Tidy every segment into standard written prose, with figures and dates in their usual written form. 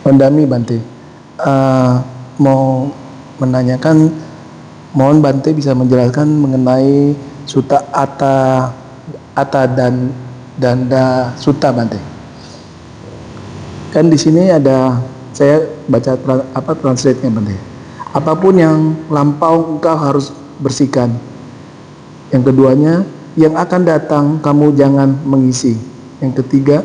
Ondami Bante, mau menanyakan, mohon Bante bisa menjelaskan mengenai Sutta Atta dan Danda Sutta Bante. Kan di sini ada, saya baca translate-nya Bante. Apapun yang lampau engkau harus bersihkan. Yang keduanya, yang akan datang kamu jangan mengisi. Yang ketiga,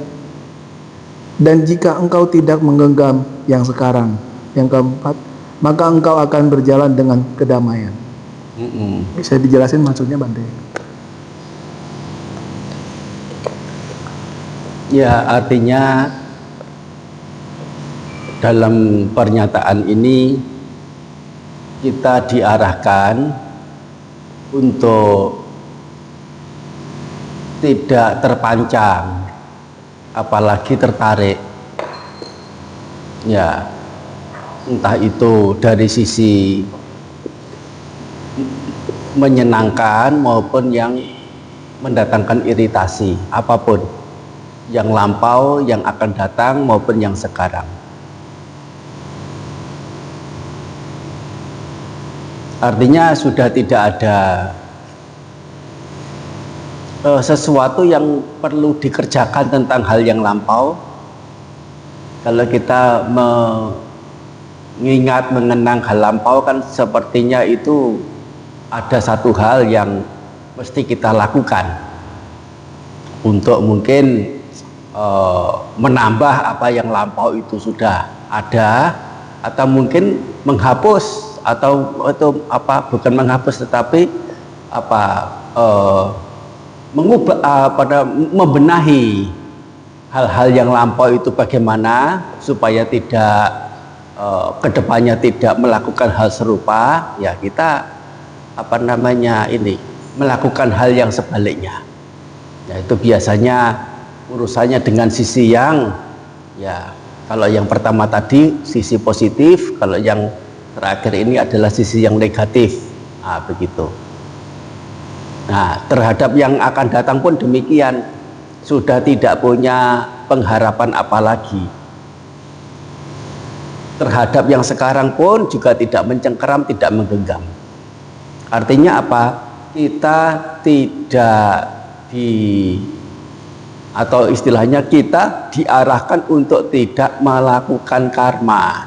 dan jika engkau tidak menggenggam yang sekarang. Yang keempat, maka engkau akan berjalan dengan kedamaian. Bisa dijelasin maksudnya Bante? Ya, artinya dalam pernyataan ini kita diarahkan untuk tidak terpancang, apalagi tertarik, ya, entah itu dari sisi menyenangkan maupun yang mendatangkan iritasi, apapun yang lampau, yang akan datang maupun yang sekarang. Artinya sudah tidak ada sesuatu yang perlu dikerjakan tentang hal yang lampau. Kalau kita mengingat, mengenang hal lampau, kan sepertinya itu ada satu hal yang mesti kita lakukan untuk mungkin menambah apa yang lampau itu sudah ada, atau mungkin menghapus, atau itu bukan menghapus tetapi mengubah, membenahi hal-hal yang lampau itu bagaimana supaya tidak kedepannya tidak melakukan hal serupa. Ya, kita melakukan hal yang sebaliknya. Ya, itu biasanya urusannya dengan sisi yang, ya, kalau yang pertama tadi sisi positif, kalau yang terakhir ini adalah sisi yang negatif. Begitu. Nah, terhadap yang akan datang pun demikian, sudah tidak punya pengharapan apalagi. Terhadap yang sekarang pun juga tidak mencengkeram, tidak menggenggam. Artinya apa? Kita tidak atau istilahnya kita diarahkan untuk tidak melakukan karma.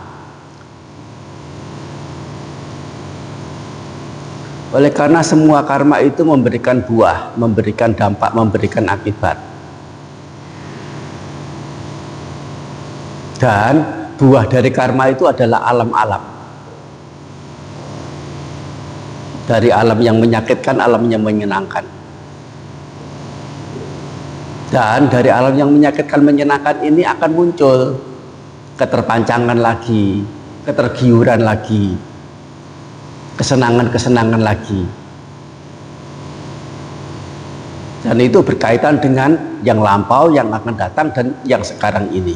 Oleh karena semua karma itu memberikan buah, memberikan dampak, memberikan akibat. Dan buah dari karma itu adalah alam-alam. Dari alam yang menyakitkan, alam yang menyenangkan. Dan dari alam yang menyakitkan, menyenangkan ini akan muncul keterpancangan lagi, ketergiuran lagi, kesenangan-kesenangan lagi. Dan itu berkaitan dengan yang lampau, yang akan datang, dan yang sekarang ini.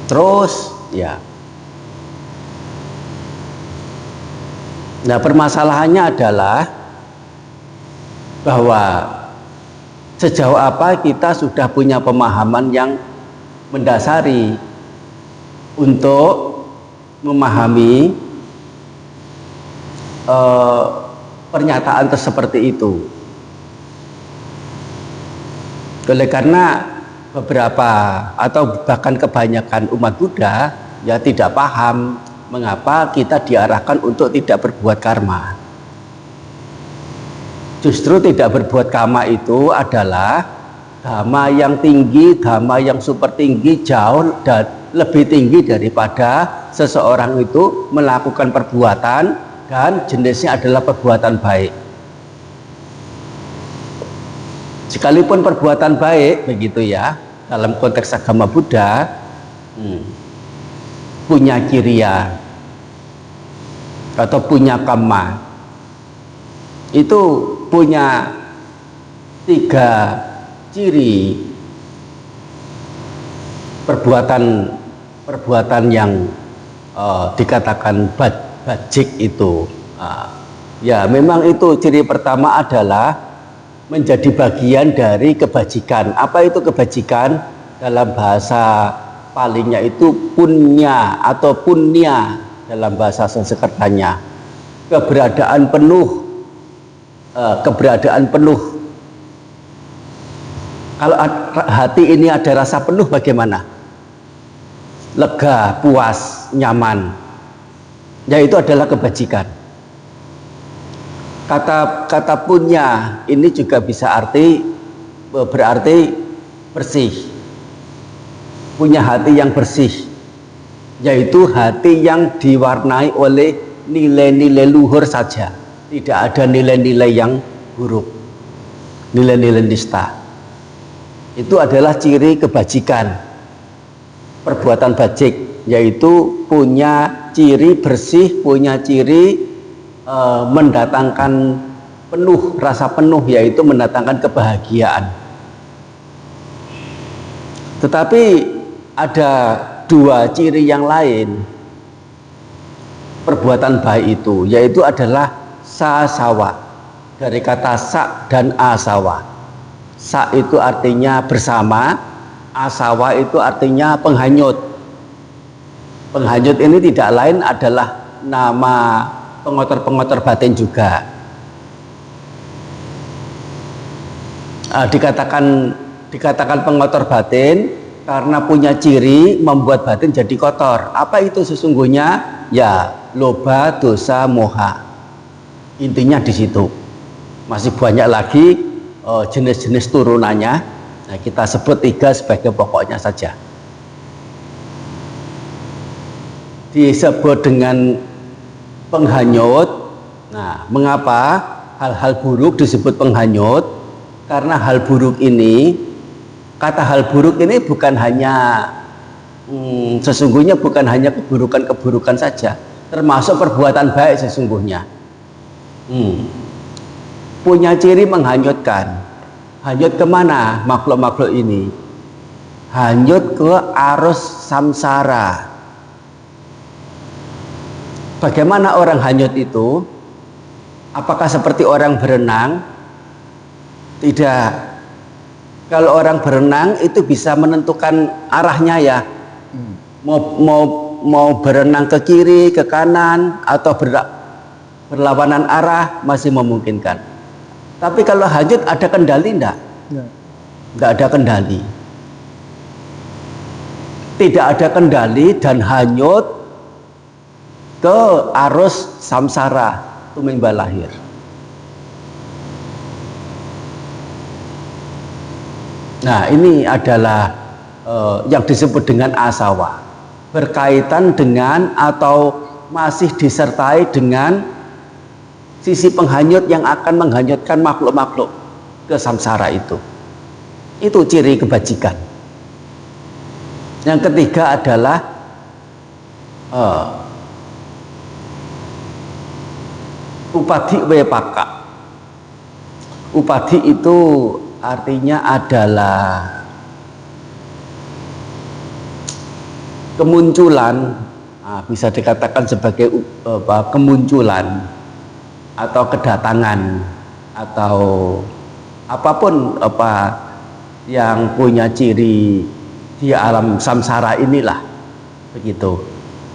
Terus, ya. Nah, permasalahannya adalah bahwa sejauh apa kita sudah punya pemahaman yang mendasari untuk memahami pernyataan seperti itu. Oleh karena beberapa atau bahkan kebanyakan umat Buddha ya tidak paham mengapa kita diarahkan untuk tidak berbuat karma. Justru tidak berbuat karma itu adalah dhamma yang tinggi, dhamma yang super tinggi, jauh dan lebih tinggi daripada seseorang itu melakukan perbuatan dan jenisnya adalah perbuatan baik. Sekalipun perbuatan baik begitu ya, dalam konteks agama Buddha punya kiriya atau punya kamma, itu punya 3 ciri perbuatan yang dikatakan bajik itu. Ya memang itu ciri pertama adalah menjadi bagian dari kebajikan. Apa itu kebajikan? Dalam bahasa Palinya itu punya atau punya dalam bahasa Sanskertanya, keberadaan penuh, keberadaan penuh. Kalau hati ini ada rasa penuh bagaimana? Lega, puas, nyaman. Yaitu adalah kebajikan. Kata punya ini juga bisa berarti bersih. Punya hati yang bersih, yaitu hati yang diwarnai oleh nilai-nilai luhur saja, tidak ada nilai-nilai yang buruk, nilai-nilai nista. Itu adalah ciri kebajikan, perbuatan bajik, yaitu punya ciri bersih, punya ciri mendatangkan penuh, rasa penuh, yaitu mendatangkan kebahagiaan. Tetapi ada dua ciri yang lain perbuatan baik itu, yaitu adalah sasawa, dari kata sa dan asawa. Sa itu artinya bersama, asawa itu artinya penghanyut. Penghanyut ini tidak lain adalah nama pengotor-pengotor batin juga. Dikatakan pengotor batin karena punya ciri membuat batin jadi kotor. Apa itu sesungguhnya? Ya, loba, dosa, moha. Intinya di situ. Masih banyak lagi jenis-jenis turunannya. Nah, kita sebut 3 sebagai pokoknya saja. Disebut dengan penghanyut. Nah, mengapa hal-hal buruk disebut penghanyut? Karena hal buruk ini, kata hal buruk ini bukan hanya sesungguhnya bukan hanya keburukan-keburukan saja, termasuk perbuatan baik sesungguhnya. Punya ciri menghanyutkan. Hanyut kemana makhluk-makhluk ini? Hanyut ke arus samsara. Bagaimana orang hanyut itu? Apakah seperti orang berenang? Tidak. Kalau orang berenang itu bisa menentukan arahnya ya. Mau berenang ke kiri, ke kanan, atau berlawanan arah masih memungkinkan. Tapi kalau hanyut ada kendali enggak? Enggak ada kendali. Tidak ada kendali dan hanyut ke arus samsara, tumimba lahir. Nah, ini adalah yang disebut dengan asawa, berkaitan dengan atau masih disertai dengan sisi penghanyut yang akan menghanyutkan makhluk-makhluk ke samsara itu. Itu ciri kebajikan. Yang ketiga adalah upadi wepaka. Upadi itu artinya adalah kemunculan, bisa dikatakan sebagai kemunculan atau kedatangan atau apapun yang punya ciri di alam samsara inilah, begitu.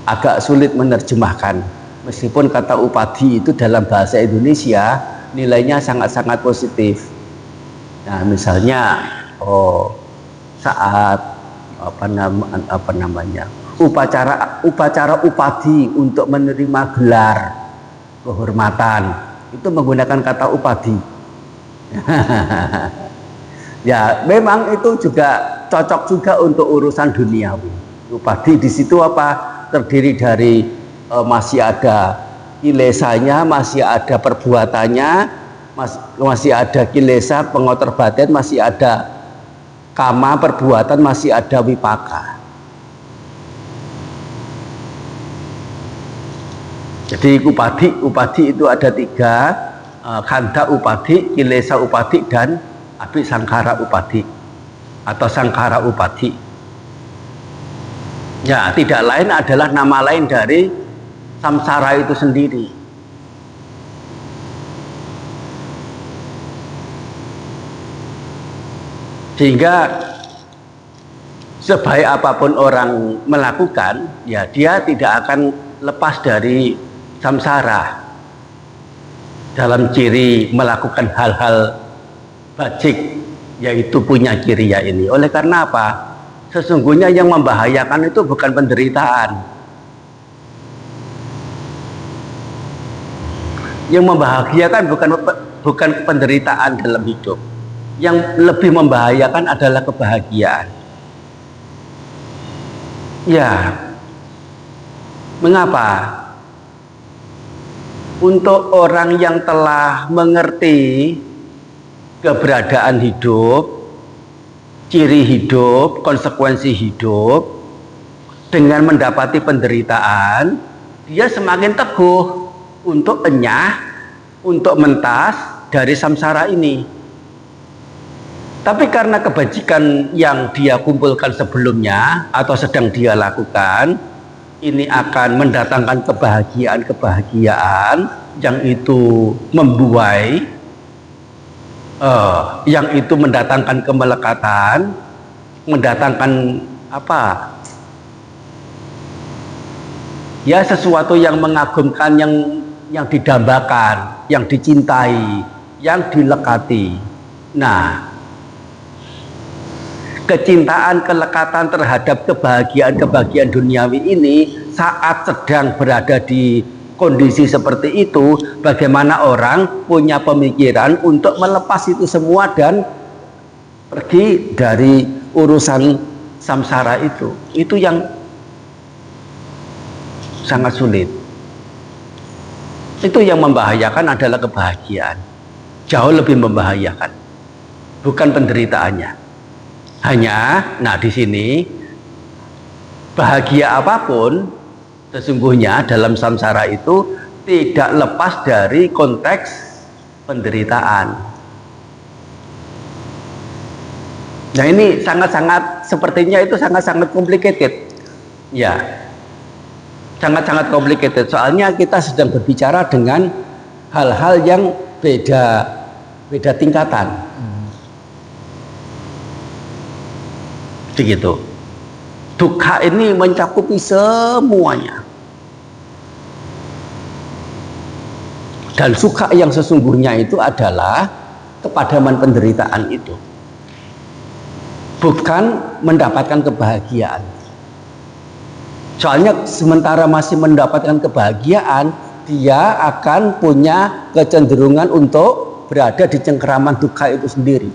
Agak sulit menerjemahkan, meskipun kata upadi itu dalam bahasa Indonesia nilainya sangat-sangat positif. Nah, misalnya saat upacara upadi untuk menerima gelar kehormatan itu menggunakan kata upadi. Ya, memang itu juga cocok juga untuk urusan duniawi. Upadi di situ terdiri dari masih ada kilesanya, masih ada perbuatannya, masih ada kilesa pengotor batin, masih ada kama perbuatan, masih ada wipaka. Jadi upadi itu ada 3, kanda upadi, kilesa upadi, dan abhisangkara upadi atau sangkara upadi. Ya, tidak lain adalah nama lain dari samsara itu sendiri. Sehingga sebaik apapun orang melakukan, ya dia tidak akan lepas dari samsara dalam ciri melakukan hal-hal bajik, yaitu punya ciri ya ini. Oleh karena apa? Sesungguhnya yang membahayakan itu bukan penderitaan. Yang membahagiakan bukan penderitaan dalam hidup. Yang lebih membahayakan adalah kebahagiaan. Ya, mengapa? Untuk orang yang telah mengerti keberadaan hidup, ciri hidup, konsekuensi hidup, dengan mendapati penderitaan, dia semakin teguh untuk enyah, untuk mentas dari samsara ini. Tapi karena kebajikan yang dia kumpulkan sebelumnya atau sedang dia lakukan, ini akan mendatangkan kebahagiaan-kebahagiaan yang itu membuai, yang itu mendatangkan kemelekatan, mendatangkan apa? Ya, sesuatu yang mengagumkan, yang didambakan, yang dicintai, yang dilekati. Nah, kecintaan, kelekatan terhadap kebahagiaan duniawi ini saat sedang berada di kondisi seperti itu, bagaimana orang punya pemikiran untuk melepas itu semua dan pergi dari urusan samsara itu yang sangat sulit. Itu yang membahayakan adalah kebahagiaan, jauh lebih membahayakan, bukan penderitaannya. Hanya, nah di sini bahagia apapun sesungguhnya dalam samsara itu tidak lepas dari konteks penderitaan. Nah ini sangat-sangat, sepertinya itu sangat-sangat complicated. Ya, sangat-sangat complicated. Soalnya kita sedang berbicara dengan hal-hal yang beda tingkatan. Begitu. Dukkha ini mencakupi semuanya. Dan sukha yang sesungguhnya itu adalah kepadaman penderitaan itu. Bukan mendapatkan kebahagiaan. Soalnya sementara masih mendapatkan kebahagiaan, dia akan punya kecenderungan untuk berada di cengkeraman dukkha itu sendiri.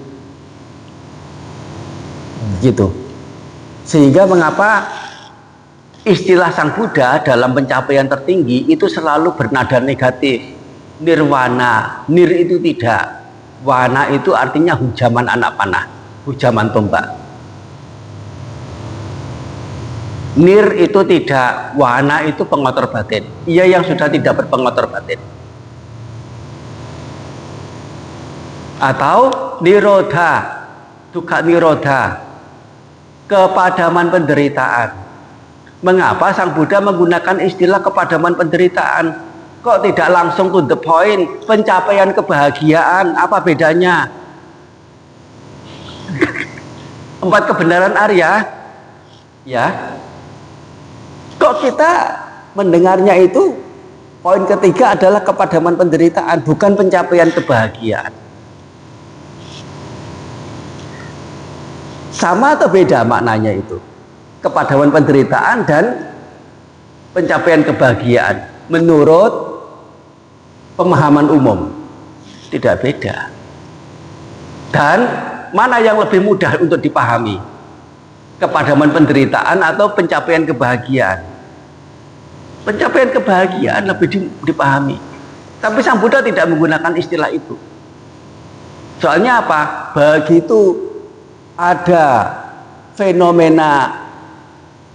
Gitu. Sehingga mengapa istilah Sang Buddha dalam pencapaian tertinggi itu selalu bernada negatif. Nirwana, nir itu tidak. Wana itu artinya hujaman anak panah, hujaman tombak. Nir itu tidak, wana itu pengotor batin. Ia yang sudah tidak berpengotor batin. Atau nirodha, dukkha nirodha, kepadaman penderitaan. Mengapa Sang Buddha menggunakan istilah kepadaman penderitaan? Kok tidak langsung to the point, pencapaian kebahagiaan? Apa bedanya? 4 kebenaran Arya, ya. Kok kita mendengarnya itu poin ketiga adalah kepadaman penderitaan, bukan pencapaian kebahagiaan. Sama atau beda maknanya itu? Kepadaman penderitaan dan pencapaian kebahagiaan menurut pemahaman umum tidak beda. Dan mana yang lebih mudah untuk dipahami? Kepadaman penderitaan atau pencapaian kebahagiaan? Pencapaian kebahagiaan lebih dipahami. Tapi Sang Buddha tidak menggunakan istilah itu. Soalnya apa? Begitu ada fenomena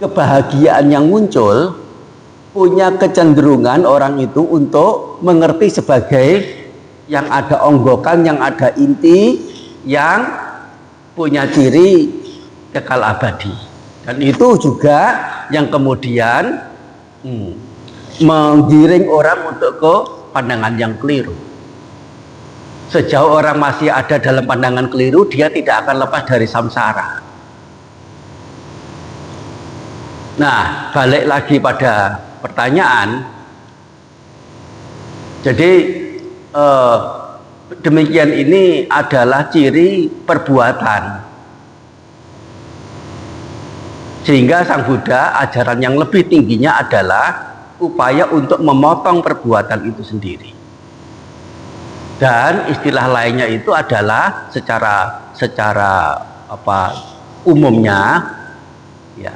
kebahagiaan yang muncul, punya kecenderungan orang itu untuk mengerti sebagai yang ada onggokan, yang ada inti, yang punya ciri kekal abadi. Dan itu juga yang kemudian menggiring orang untuk ke pandangan yang keliru. Sejauh orang masih ada dalam pandangan keliru, dia tidak akan lepas dari samsara. Nah, balik lagi pada pertanyaan. Jadi demikian ini adalah ciri perbuatan. Sehingga Sang Buddha ajaran yang lebih tingginya adalah upaya untuk memotong perbuatan itu sendiri. Dan istilah lainnya itu adalah secara umumnya, ya,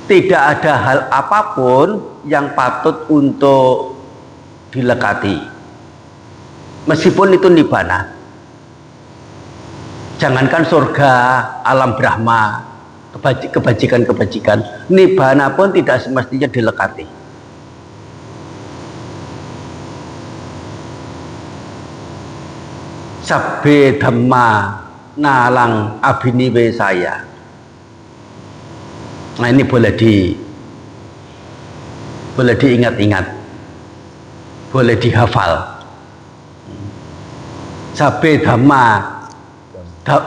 tidak ada hal apapun yang patut untuk dilekati, meskipun itu nibbana. Jangankan surga, alam Brahma, kebajikan-kebajikan, nibbana pun tidak semestinya dilekati. Sabbe dhamma nalang abhiniwesaya. Nah, ini boleh diingat-ingat, boleh dihafal. Sabbe dhamma,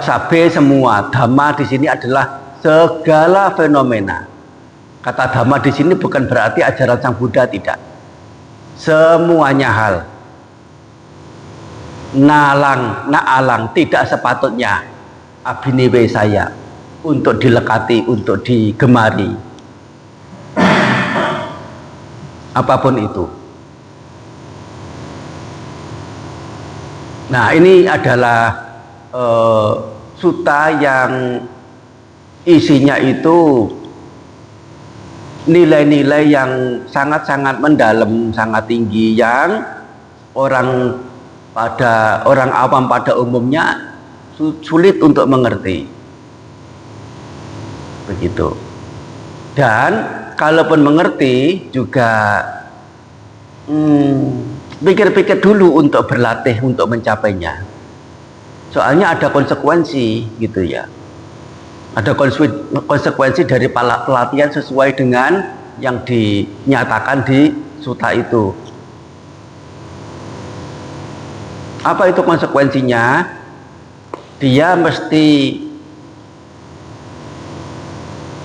sabbe semua, dhamma di sini adalah segala fenomena. Kata dhamma di sini bukan berarti ajaran Sang Buddha, tidak. Semuanya hal. Naalang tidak sepatutnya abhiniwesaya untuk dilekati, untuk digemari, apapun itu. Nah, ini adalah sutta yang isinya itu nilai-nilai yang sangat-sangat mendalam, sangat tinggi, yang orang awam pada umumnya sulit untuk mengerti. Begitu. Dan kalaupun mengerti juga pikir-pikir dulu untuk berlatih untuk mencapainya. Soalnya ada konsekuensi gitu ya. Ada konsekuensi dari pelatihan sesuai dengan yang dinyatakan di sutta itu. Apa itu konsekuensinya? Dia mesti,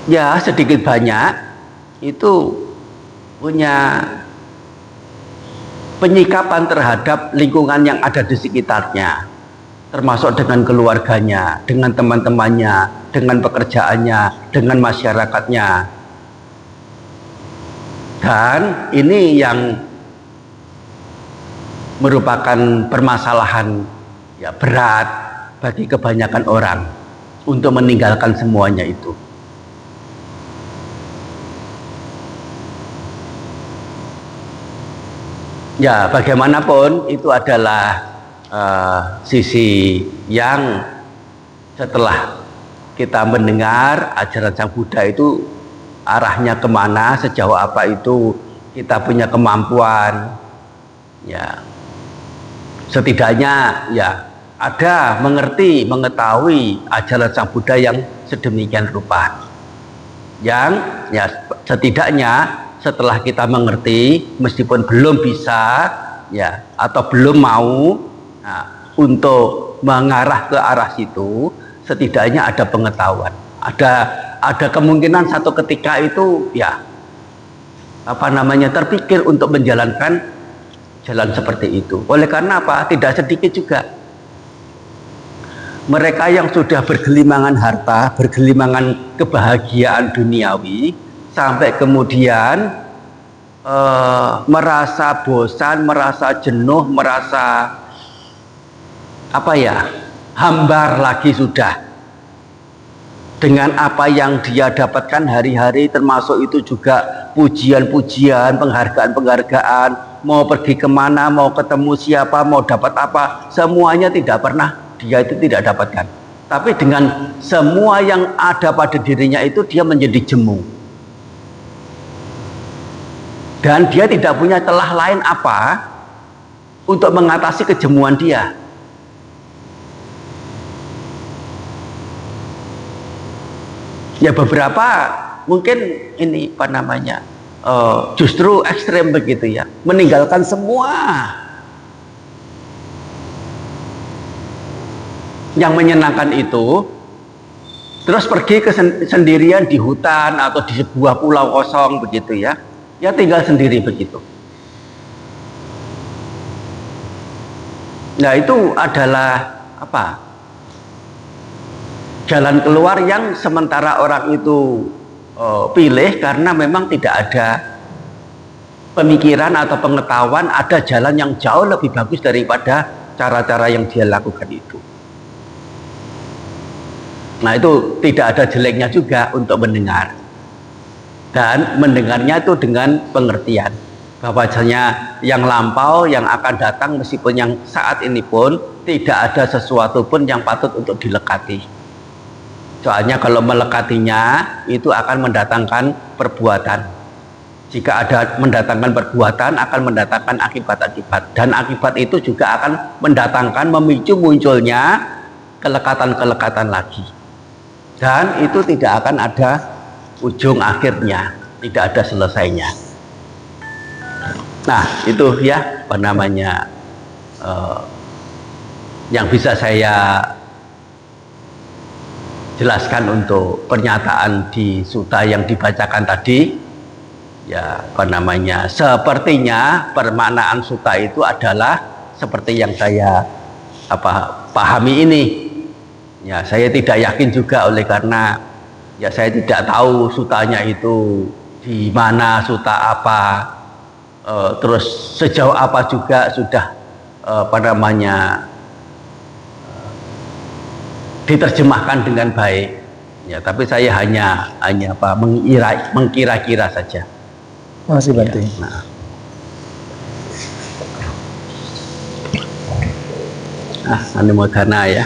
ya, sedikit banyak itu punya penyikapan terhadap lingkungan yang ada di sekitarnya, termasuk dengan keluarganya, dengan teman-temannya, dengan pekerjaannya, dengan masyarakatnya. Dan ini yang merupakan permasalahan, ya, berat bagi kebanyakan orang untuk meninggalkan semuanya itu. Ya, bagaimanapun itu adalah sisi yang setelah kita mendengar ajaran Sang Buddha itu arahnya kemana, sejauh apa itu kita punya kemampuan, ya, setidaknya ya ada mengetahui ajaran Sang Buddha yang sedemikian rupa, yang ya setidaknya setelah kita mengerti, meskipun belum bisa, ya, atau belum mau, nah, untuk mengarah ke arah situ, setidaknya ada pengetahuan, ada kemungkinan satu ketika itu, ya, terpikir untuk menjalankan jalan seperti itu. Oleh karena apa? Tidak sedikit juga mereka yang sudah bergelimangan harta, bergelimangan kebahagiaan duniawi, sampai kemudian merasa bosan, merasa jenuh, merasa hambar lagi sudah dengan apa yang dia dapatkan hari-hari, termasuk itu juga pujian-pujian, penghargaan-penghargaan, mau pergi kemana, mau ketemu siapa, mau dapat apa, semuanya dia itu tidak dapatkan. Tapi dengan semua yang ada pada dirinya itu, dia menjadi jemu. Dan dia tidak punya celah lain apa untuk mengatasi kejemuan dia. Ya, beberapa mungkin ini justru ekstrem begitu ya, meninggalkan semua yang menyenangkan itu terus pergi sendirian di hutan atau di sebuah pulau kosong begitu ya, ya tinggal sendiri begitu. Nah itu adalah apa? Jalan keluar yang sementara orang itu pilih karena memang tidak ada pemikiran atau pengetahuan ada jalan yang jauh lebih bagus daripada cara-cara yang dia lakukan itu. Nah itu tidak ada jeleknya juga untuk mendengar, dan mendengarnya itu dengan pengertian bahwasanya yang lampau, yang akan datang, meskipun yang saat ini pun tidak ada sesuatu pun yang patut untuk dilekati. Soalnya kalau melekatinya itu akan mendatangkan perbuatan. Jika ada mendatangkan perbuatan akan mendatangkan akibat-akibat, dan akibat itu juga akan mendatangkan, memicu munculnya kelekatan-kelekatan lagi, dan itu tidak akan ada ujung akhirnya, tidak ada selesainya. Nah itu ya apa namanya yang bisa saya jelaskan untuk pernyataan di sutta yang dibacakan tadi. Ya apa namanya, sepertinya permaknaan sutta itu adalah seperti yang saya pahami ini. Ya saya tidak yakin juga, oleh karena ya saya tidak tahu suttanya itu di mana, sutta apa, terus sejauh apa juga sudah diterjemahkan dengan baik. Ya tapi saya hanya mengkira-kira saja. Masih Bante. Ya, nah. Anumodana ya.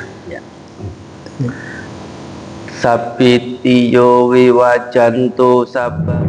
Sapitiyo wiwajanto sabba